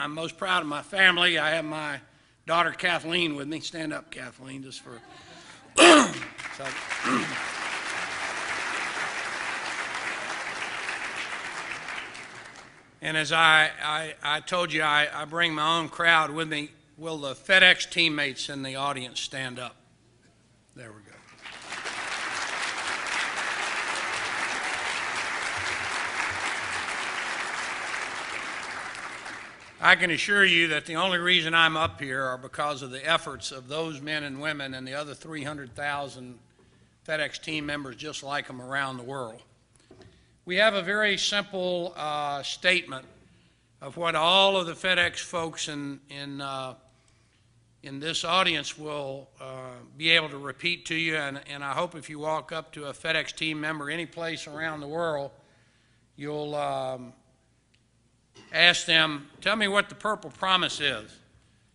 I'm most proud of my family. I have my daughter Kathleen with me. Stand up, Kathleen, just for... so, and as I told you, I bring my own crowd with me. Will the FedEx teammates in the audience stand up? There we go. I can assure you that the only reason I'm up here are because of the efforts of those men and women and the other 300,000 FedEx team members just like them around the world. We have a very simple statement of what all of the FedEx folks in this audience will be able to repeat to you, and I hope if you walk up to a FedEx team member any place around the world, you'll ask them, tell me what the Purple Promise is,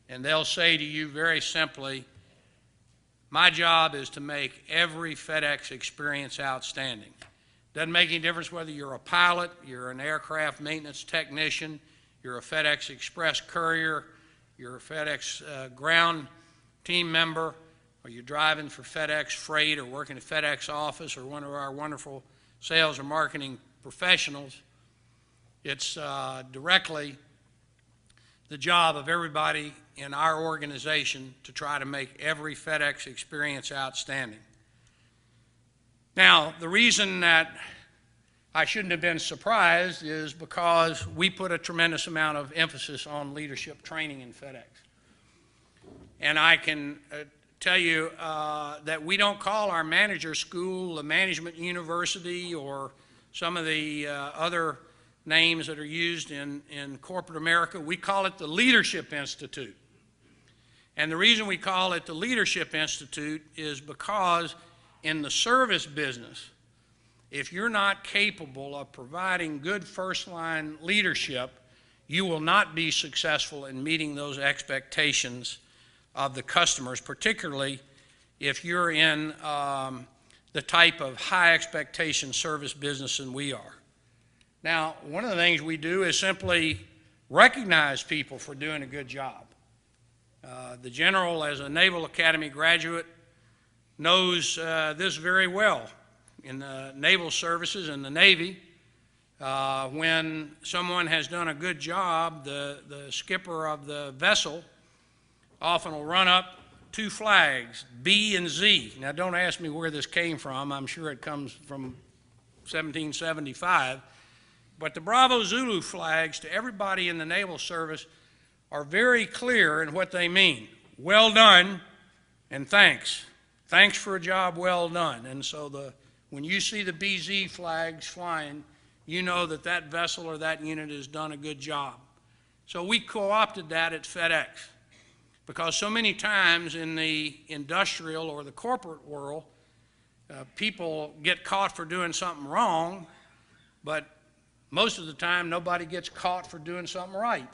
and they'll say to you very simply, my job is to make every FedEx experience outstanding. Doesn't make any difference whether you're a pilot, you're an aircraft maintenance technician, you're a FedEx Express courier, you're a FedEx ground team member, or you're driving for FedEx Freight or working at FedEx office or one of our wonderful sales or marketing professionals. It's directly the job of everybody in our organization to try to make every FedEx experience outstanding. Now, the reason that I shouldn't have been surprised is because we put a tremendous amount of emphasis on leadership training in FedEx. And I can tell you that we don't call our manager school a management university or some of the other names that are used in corporate America. We call it the Leadership Institute. And the reason we call it the Leadership Institute is because in the service business, if you're not capable of providing good first-line leadership, you will not be successful in meeting those expectations of the customers, particularly if you're in the type of high expectation service business than we are. Now, one of the things we do is simply recognize people for doing a good job. The General, as a Naval Academy graduate, knows this very well. In the naval services and the Navy, when someone has done a good job, the skipper of the vessel often will run up two flags, B and Z. Now, don't ask me where this came from. I'm sure it comes from 1775. But the Bravo Zulu flags to everybody in the naval service are very clear in what they mean. Well done and thanks. Thanks for a job well done. And so when you see the BZ flags flying, you know that that vessel or that unit has done a good job. So we co-opted that at FedEx because so many times in the industrial or the corporate world, people get caught for doing something wrong, but most of the time nobody gets caught for doing something right.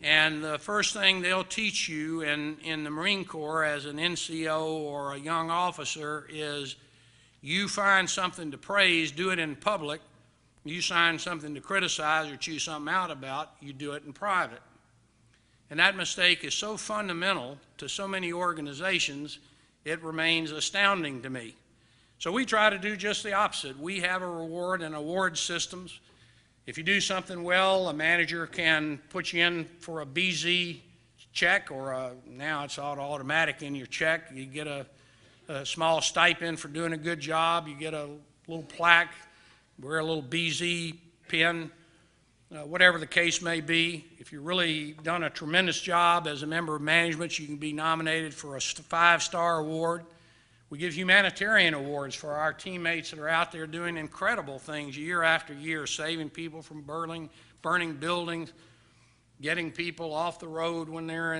And the first thing they'll teach you in the Marine Corps as an NCO or a young officer is you find something to praise, do it in public. You find something to criticize or choose something out about, you do it in private. And that mistake is so fundamental to so many organizations, it remains astounding to me. So we try to do just the opposite. We have a reward and award systems. If you do something well, a manager can put you in for a BZ check, or now it's all automatic in your check. You get a small stipend for doing a good job. You get a little plaque, wear a little BZ pin, whatever the case may be. If you've really done a tremendous job as a member of management, you can be nominated for a 5-star award. We give humanitarian awards for our teammates that are out there doing incredible things year after year, saving people from burning buildings, getting people off the road when they're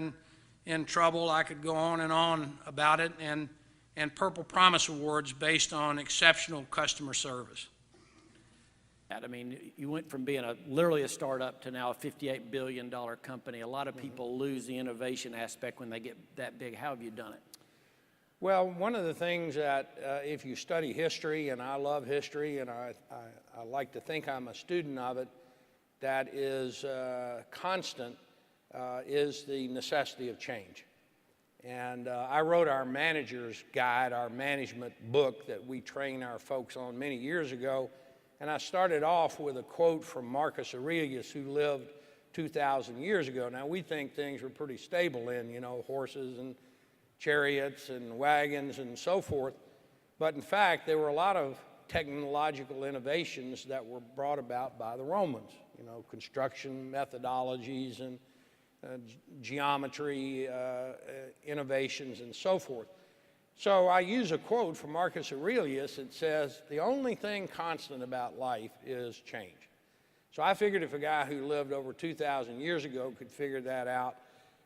in trouble. I could go on about it, and Purple Promise awards based on exceptional customer service. I mean, you went from being literally a startup to now a $58 billion company. A lot of people lose the innovation aspect when they get that big. How have you done it? Well, one of the things that if you study history, and I love history, and I like to think I'm a student of it, that is constant is the necessity of change. And I wrote our manager's guide, our management book that we train our folks on many years ago. And I started off with a quote from Marcus Aurelius, who lived 2,000 years ago. Now, we think things were pretty stable then, you know, horses and chariots and wagons and so forth. But in fact, there were a lot of technological innovations that were brought about by the Romans, you know, construction methodologies and geometry innovations and so forth. So I use a quote from Marcus Aurelius that says, the only thing constant about life is change. So I figured if a guy who lived over 2,000 years ago could figure that out,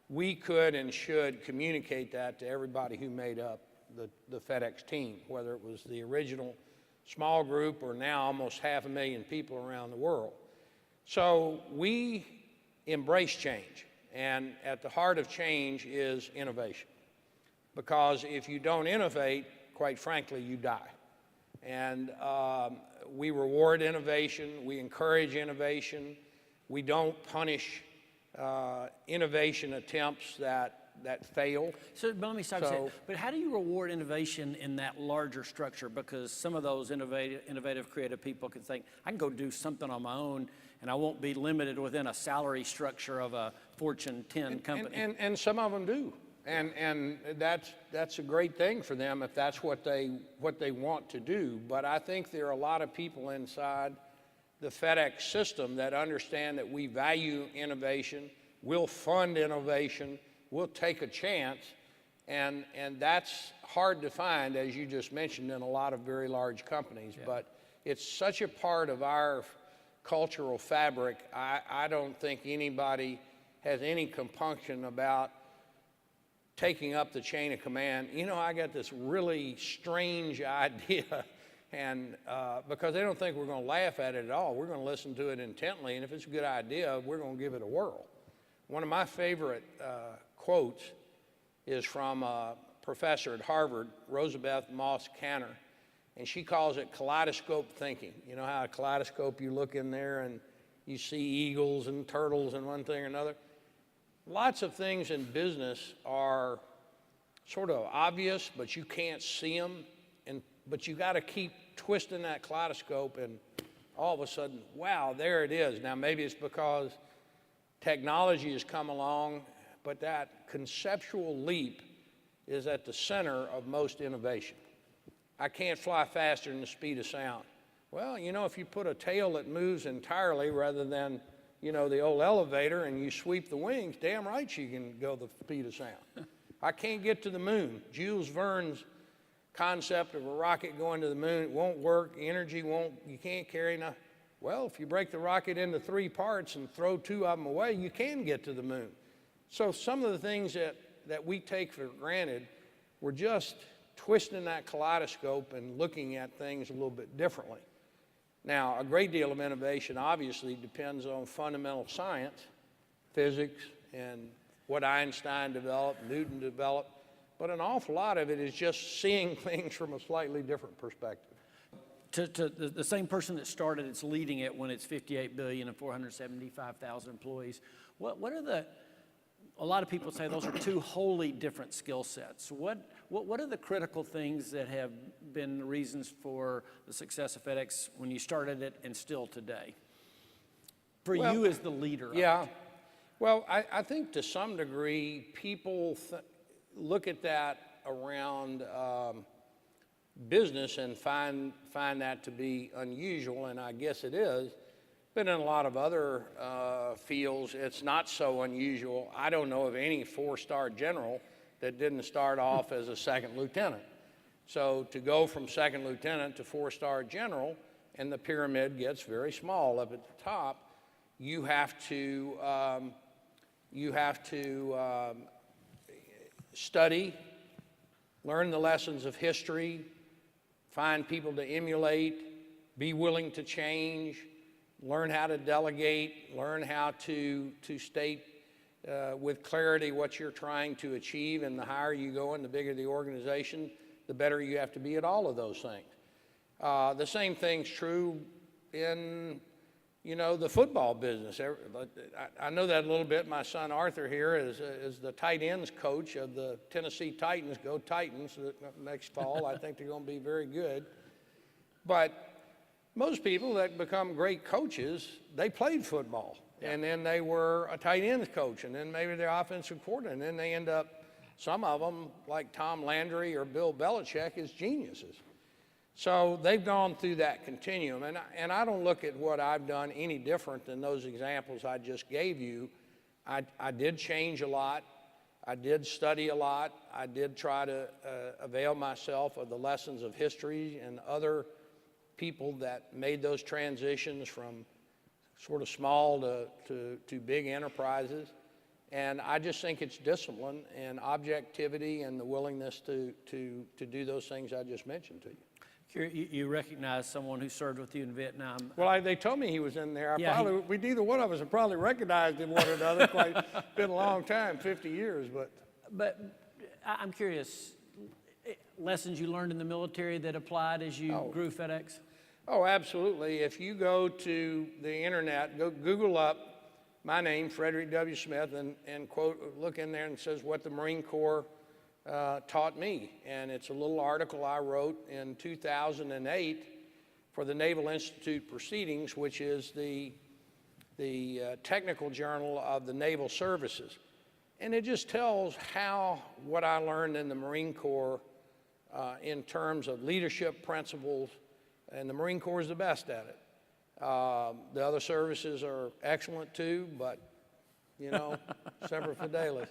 we could and should communicate that to everybody who made up the Fedex team, whether it was the original small group or now almost 500,000 people around the world. So we embrace change, and at the heart of change is innovation. Because if you don't innovate, quite frankly, you die. And we reward innovation, we encourage innovation, we don't punish innovation attempts that fail. So, but let me stop you saying, but how do you reward innovation in that larger structure? Because some of those innovative, creative people can think, I can go do something on my own, and I won't be limited within a salary structure of a Fortune 10 company. And some of them do. And that's a great thing for them if that's what they want to do. But I think there are a lot of people inside the FedEx system that understand that we value innovation, we'll fund innovation, we'll take a chance, and that's hard to find, as you just mentioned, in a lot of very large companies. Yeah. But it's such a part of our cultural fabric, I don't think anybody has any compunction about taking up the chain of command. You know, I got this really strange idea, and because they don't think we're going to laugh at it at all, we're going to listen to it intently, and if it's a good idea, we're going to give it a whirl. One of my favorite quotes is from a professor at Harvard, Rosabeth Moss Kanter, and she calls it kaleidoscope thinking. You know how a kaleidoscope, you look in there and you see eagles and turtles and one thing or another? Lots of things in business are sort of obvious, but you can't see them, but you got to keep twisting that kaleidoscope, and all of a sudden, wow, there it is. Now, maybe it's because technology has come along, but that conceptual leap is at the center of most innovation. I can't fly faster than the speed of sound. Well, you know, if you put a tail that moves entirely rather than, you know, the old elevator, and you sweep the wings, damn right you can go the speed of sound. I can't get to the moon. Jules Verne's concept of a rocket going to the moon, it won't work, energy won't, you can't carry enough. Well, if you break the rocket into 3 parts and throw 2 of them away, you can get to the moon. So some of the things that we take for granted, we're just twisting that kaleidoscope and looking at things a little bit differently. Now, a great deal of innovation obviously depends on fundamental science, physics, and what Einstein developed, Newton developed, but an awful lot of it is just seeing things from a slightly different perspective. To the same person that started, it's leading it when it's 58 billion and 475,000 employees. What are a lot of people say those are 2 wholly different skill sets. What are the critical things that have been reasons for the success of FedEx when you started it and still today? For you as the leader. Yeah. Well, I think to some degree people look at that around business and find that to be unusual, and I guess it is. But in a lot of other fields, it's not so unusual. I don't know of any 4-star general that didn't start off as a 2nd lieutenant. So to go from 2nd lieutenant to 4-star general, and the pyramid gets very small up at the top, you have to study, learn the lessons of history, find people to emulate, be willing to change, learn how to delegate, learn how to state with clarity what you're trying to achieve, and the higher you go and the bigger the organization, the better you have to be at all of those things. The same thing's true in, you know, the football business. I know that a little bit. My son Arthur here is the tight ends coach of the Tennessee Titans. Go Titans next fall. I think they're going to be very good. But most people that become great coaches, they played football. Yeah. And then they were a tight ends coach, and then maybe they're offensive coordinator, and then they end up, some of them, like Tom Landry or Bill Belichick, as geniuses. So they've gone through that continuum, and I don't look at what I've done any different than those examples I just gave you. I did change a lot. I did study a lot. I did try to avail myself of the lessons of history and other people that made those transitions from sort of small to big enterprises. And I just think it's discipline and objectivity and the willingness to do those things I just mentioned to you. You recognize someone who served with you in Vietnam. Well, they told me he was in there. Neither one of us have probably recognized him one another. Been a long time, 50 years, but. But I'm curious, lessons you learned in the military that applied as you grew FedEx? Oh, absolutely. If you go to the internet, go Google up my name, Frederick W. Smith, and quote, look in there and it says what the Marine Corps taught me. And it's a little article I wrote in 2008 for the Naval Institute Proceedings, which is the technical journal of the Naval Services. And it just tells what I learned in the Marine Corps in terms of leadership principles, and the Marine Corps is the best at it. The other services are excellent too, but, you know, semper fidelis.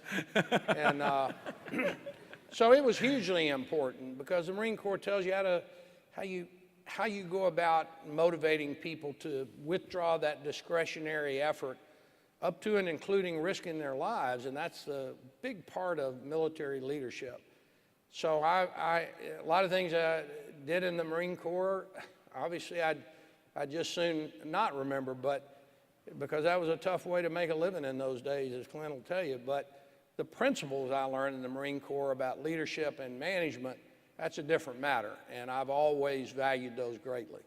And so it was hugely important because the Marine Corps tells you how you go about motivating people to withdraw that discretionary effort up to and including risking their lives, and that's the big part of military leadership. So a lot of things I did in the Marine Corps, obviously I'd just soon not remember, but because that was a tough way to make a living in those days, as Clint will tell you. But the principles I learned in the Marine Corps about leadership and management, that's a different matter, and I've always valued those greatly.